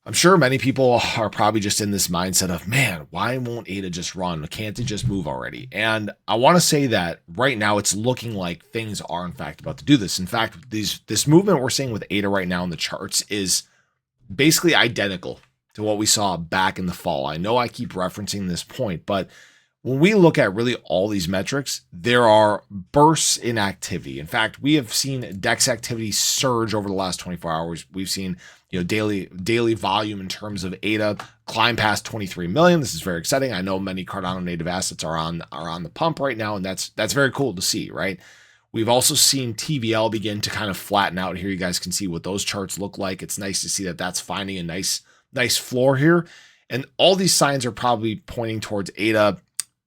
I'm sure many people are probably just in this mindset of, man, why won't ADA just run? Can't it just move already? And I want to say that right now it's looking like things are in fact about to do this. In fact, this movement we're seeing with ADA right now in the charts is basically identical to what we saw back in the fall. I know I keep referencing this point, but when we look at really all these metrics, there are bursts in activity. In fact, we have seen DEX activity surge over the last 24 hours. We've seen, daily volume in terms of ADA climb past 23 million. This is very exciting. I know many Cardano native assets are on the pump right now, and that's very cool to see, right? We've also seen TVL begin to kind of flatten out here. You guys can see what those charts look like. It's nice to see that that's finding a nice floor here. And all these signs are probably pointing towards ADA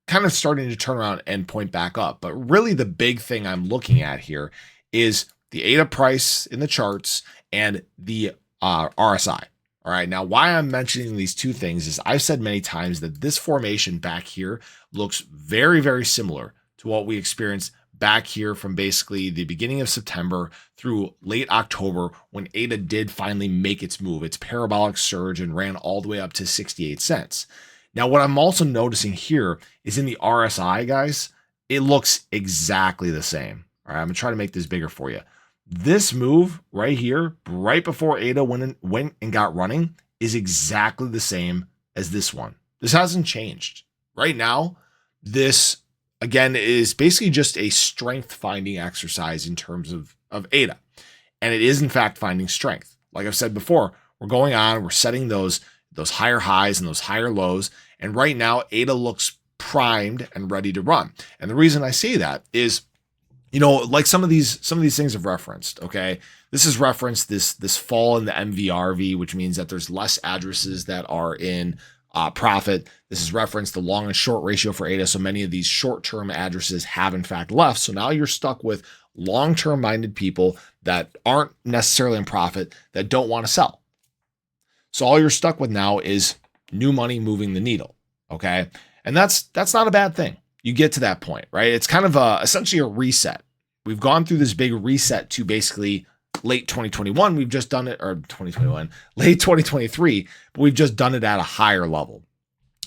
kind of starting to turn around and point back up. But really the big thing I'm looking at here is the ADA price in the charts and the RSI. All right. Now, why I'm mentioning these two things is I've said many times that this formation back here looks very, very similar to what we experienced back here from basically the beginning of September through late October when ADA did finally make its move, its parabolic surge, and ran all the way up to 68 cents. Now, what I'm also noticing here is in the RSI, guys, it looks exactly the same. All right, I'm going to try to make this bigger for you. This move right here, right before ADA went and got running, is exactly the same as this one. This hasn't changed. Right now, this, again, is basically just a strength finding exercise in terms of ADA. And it is, in fact, finding strength. Like I've said before, we're going on, we're setting those higher highs and those higher lows. And right now, ADA looks primed and ready to run. And the reason I say that is, like some of these things have referenced, okay? This has referenced this fall in the MVRV, which means that there's less addresses that are in profit. This has referenced the long and short ratio for ADA. So many of these short-term addresses have in fact left. So now you're stuck with long-term minded people that aren't necessarily in profit that don't want to sell. So all you're stuck with now is new money moving the needle, okay? And that's not a bad thing. You get to that point, right? It's kind of essentially a reset. We've gone through this big reset to basically late 2021. We've just done it, or 2021, late 2023, but we've just done it at a higher level.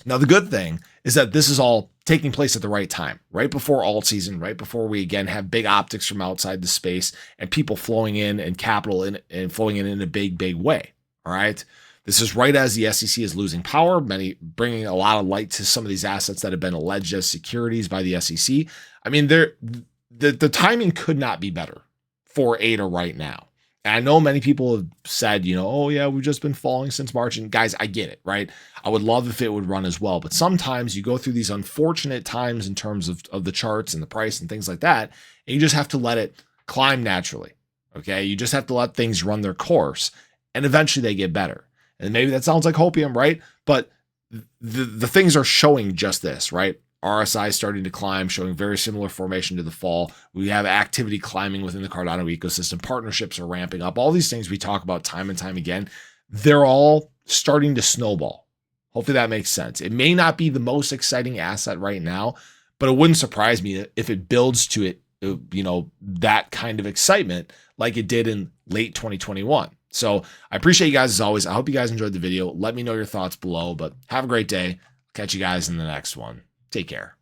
Now, the good thing is that this is all taking place at the right time, right before alt season, right before we again have big optics from outside the space and people flowing in and capital in and flowing in a big way. All right. This is right as the SEC is losing power, many bringing a lot of light to some of these assets that have been alleged as securities by the SEC. I mean, the timing could not be better for ADA right now. And I know many people have said, oh yeah, we've just been falling since March. And guys, I get it, right? I would love if it would run as well. But sometimes you go through these unfortunate times in terms of the charts and the price and things like that. And you just have to let it climb naturally. Okay. You just have to let things run their course and eventually they get better. And maybe that sounds like hopium, right? But the things are showing just this, right? RSI starting to climb, showing very similar formation to the fall. We have activity climbing within the Cardano ecosystem. Partnerships are ramping up. All these things we talk about time and time again, they're all starting to snowball. Hopefully that makes sense. It may not be the most exciting asset right now, but it wouldn't surprise me if it builds to it, that kind of excitement like it did in late 2021. So I appreciate you guys as always. I hope you guys enjoyed the video. Let me know your thoughts below, but have a great day. Catch you guys in the next one. Take care.